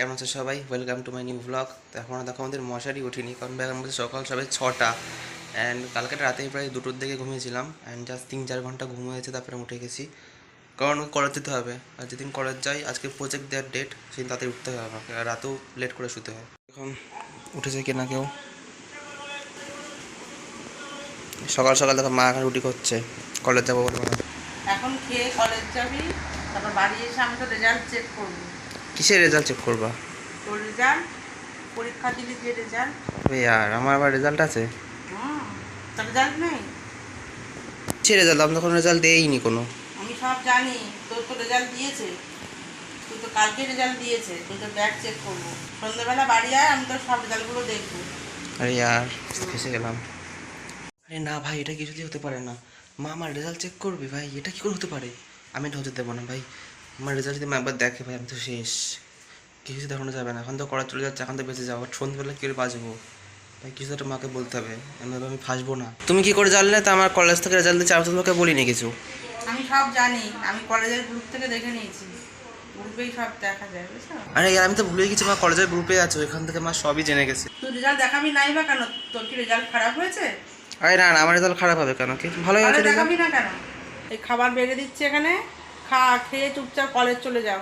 কেমন আছে সবাই? Welcome to my new blog. তো এখন দেখো আমাদের মশারি উঠিনি, কারণ ভাই আমাদের সকাল সবাই 6টা অ্যান্ড কালকে রাতেই প্রায় 2টোর দিকে ঘুমিয়েছিলাম অ্যান্ড জাস্ট 3-4 ঘন্টা ঘুম হয়েছে, তারপরে উঠে গেছি। কারণ কলেজ যেতে হবে, আর যেদিন কলেজ যাই, আজকে প্রজেক্ট দেওয়ার ডেট, সেদিন তাড়াতাড়ি উঠতে হবে আমাকে, আর রাতেও লেট করে শুতে হয়। এখন উঠেছে কিনা কেউ? সকাল সকাল দেখো মা এখন রুটি করছে, কলেজ যাবো বলে। এখন খেয়ে কলেজ যাবি, তারপর বাড়ি এসে আমি তো রেজাল্ট চেক করবো। কিসের রেজাল্ট চেক করবা? তোর রেজাল্ট, পরীক্ষা দিলি যে রেজাল্ট। আর আমার আবার রেজাল্ট আছে? তোর রেজাল্ট নেই? কিসের রেজাল্ট? আমি তো কোনো রেজাল্ট দেইনি কোনো। আমি সব জানি, তোর তো রেজাল্ট দিয়েছে, তুই তো কালকে রেজাল্ট দিয়েছে, তুই তো ব্যাগ চেক করবো। সন্ধ্যেবেলা বাড়ি আয়, আমি তোর সব রেজাল্টগুলো দেখবো। আরে ফেসে গেলাম। আরে না ভাই, এটা কিছুতেই হতে পারে না। মা আমার রেজাল্ট চেক করবে ভাই, এটা কী করে হতে পারে? আমি এটা হতে দেবো না ভাই। আমার রেজাল্ট যদি মা একবার দেখে ভাই, আমি তো শেষ। কিছু দেখানো যাবে না, এখন তো করা চলে যাচ্ছে, এখন তো বেঁচে যাবো। সন্ধ্যেবেলা কী করে বাঁচবো ভাই? কিছু একটা মাকে বলতে হবে, আমি ফাঁসবো না। তুমি কি করে জানলে? তো আমার কলেজ থেকে রেজাল্ট দিচ্ছে, আমি তো তোমাকে বলিনি কিছু। আমি সব জানি, আমি কলেজের গ্রুপ থেকে দেখে নিয়েছি, গ্রুপেই সব দেখা যায়, বুঝছো? আরে আমি তো ভুলে গেছি, মা কলেজের গ্রুপে আছে, ওইখান থেকে মা সবই জেনে গেছে। তুই রেজাল্ট দেখাবি নাই বা কেন? তোর কি রেজাল্ট খারাপ হয়েছে? আরে না না, আমার রেজাল্ট খারাপ হবে কেন? কি ভালোই আছে রেজাল্ট। দেখাবি না কেন? এই খাবার বেড়ে দিচ্ছে এখানে, খেয়ে চুপচাপ কলেজ চলে যাও।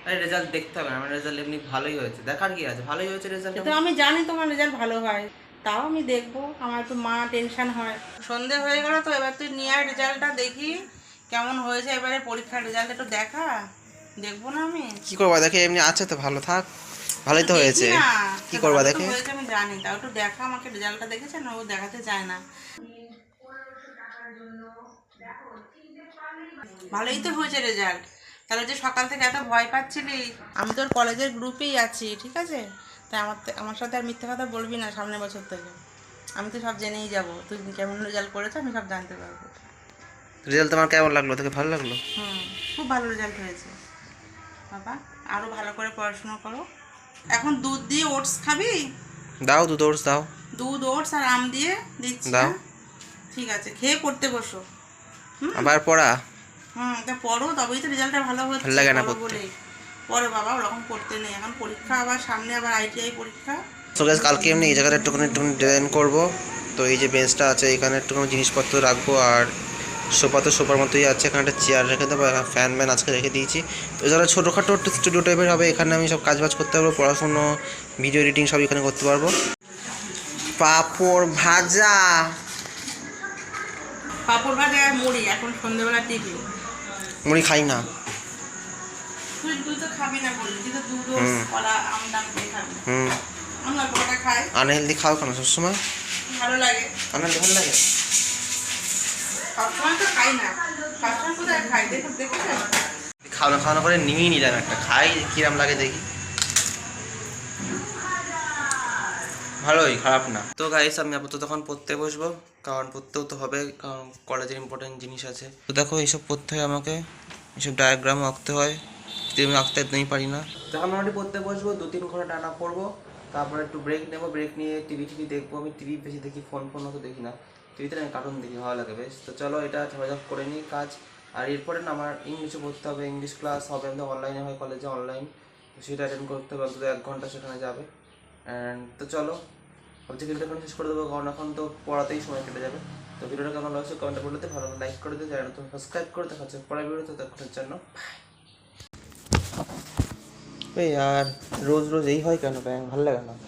আরে রেজাল্ট দেখতে হবে না, আমার রেজাল্ট এমনি ভালোই হয়েছে, দেখার কি আছে? ভালোই হয়েছে রেজাল্ট। তো আমি জানি তোমার রেজাল্ট ভালো হয়, তাও আমি দেখবো, আমার তো মা টেনশন হয়। সন্ধে হয়ে গেল তো, এবার তুই নিয়ে আয় রেজাল্টটা, দেখি কেমন হয়েছে এবারে পরীক্ষার রেজাল্ট, একটু দেখা, দেখবো না আমি? কি করবা? দেখে এমনি আছে তো, ভালো থাক, ভালোই তো হয়েছে। কি করবা দেখে? আমি জানি, তাও একটু দেখা, আমাকে রেজাল্টটা দেখেছে না, ও দেখাতে চায় না। ভালোই তো হয়েছে রেজাল্ট। তাহলে যে সকাল থেকে এত ভয় পাচ্ছিলি, আমি তোর কলেজের গ্রুপেই আছি, ঠিক আছে? তাই আমার সাথে আর মিথ্যে কথা বলবি না সামনের বছর থেকে। আমি তো সব জেনেই যাব, তুই কেমন রেজাল্ট করেছো আমি সব জানতে পারবো। রেজাল্ট তোমার কেমন লাগলো? তোকে ভালো লাগলো? খুব ভালো রেজাল্ট হয়েছে বাবা, আরও ভালো করে পড়াশোনা করো। এখন দুধ দিয়ে ওটস খাবি? দাও, দুধ ওটস দাও। দুধ ওটস আর আম দিয়ে দিচ্ছি, দাও। ঠিক আছে, খেয়ে পড়তে বসো। আবার পড়া? তা পড়ো, তবেই তো রেজাল্টটা ভালো হচ্ছে। ভালো লাগে না পড়তে। পড়ো বাবা, ওরকম পড়তে নেই, এখন পরীক্ষা, আবার সামনে আবার ITI পরীক্ষা। সো গাইস, কালকে এমনি এই জায়গাটা একটুখানি ডিজাইন করবো। তো এই যে বেঞ্চটা আছে, এখানে একটুখানি জিনিসপত্র রাখবো, আর সোফা তো সোফার মতোই আছে, এখানে একটা চেয়ার রেখে দেবো, ফ্যান ম্যান আজকে রেখে দিয়েছি। তো যারা ছোটোখাটো একটা স্টুডিও টাইপের হবে, এখানে আমি সব কাজবাজ করতে পারবো, পড়াশুনো, ভিডিও এডিটিং সব এখানে করতে পারবো। পাঁপড় ভাজা। পাঁপড় ভাজা আর মুড়ি, এখন সন্ধ্যেবেলা টিফিন। মুড়ি খাই না। তুই তো খাবি না বললি, তুই তো দুধ কলা আম ডাম দিয়ে খাবি। আমরা কটা খাই। আনহেলদি খাও কেন সবসময়? ভালো লাগে। আনহেলদি ভালো লাগে? সবসময় তো খাই না, সবসময় কোথায় খাই, দেখেছো? খাওয়ানো খাওয়ানো করে নিয়েই নিলাম একটা, খাই কিরম লাগে দেখি। ভালোই, খারাপ না। তো গাইস, আমি আপাতত তখন পড়তে বসবো, কারণ পড়তেও তো হবে, কারণ কলেজের ইম্পর্টেন্ট জিনিস আছে। তো দেখো, এইসব পড়তে হয় আমাকে, এইসব ডায়াগ্রামও আঁকতে হয়, যদি আমি আঁকতে একদমই পারি না। তখন মোটামুটি পড়তে বসবো, 2-3 ঘন্টা টানা পড়বো, তারপরে একটু ব্রেক নেবো, ব্রেক নিয়ে টিভি দেখবো। আমি টিভি বেশি দেখি, ফোন অত দেখি না। টিভিতে আমি কার্টুন দেখি, ভালো লাগে বেশ। তো চলো, এটা ঝামেঝাপ করে নিই কাজ। আর এরপরে না আমার ইংলিশে পড়তে হবে, ইংলিশ ক্লাস হবে, আমাদের অনলাইনে হয় কলেজে, অনলাইন, তো সেটা অ্যাটেন্ড করতে হবে, অন্তত 1 ঘন্টা সেখানে যাবে। অ্যান্ড তো চলো, ভাবছি ভিডিওটা এখন শেষ করে দেবো, কারণ এখন তো পড়াতেই সময় কেটে যাবে। তো ভিডিওটা কেমন লাগছে কমেন্টে বলতে, ভালো লাইক করে দিতে, চ্যানেল তুমি সাবস্ক্রাইব করে দেখা হচ্ছে পরের ভিডিওতে, তখনের জন্য বাই। আর রোজ রোজ এই হয় কেন ব্যাং? ভালো লাগে না।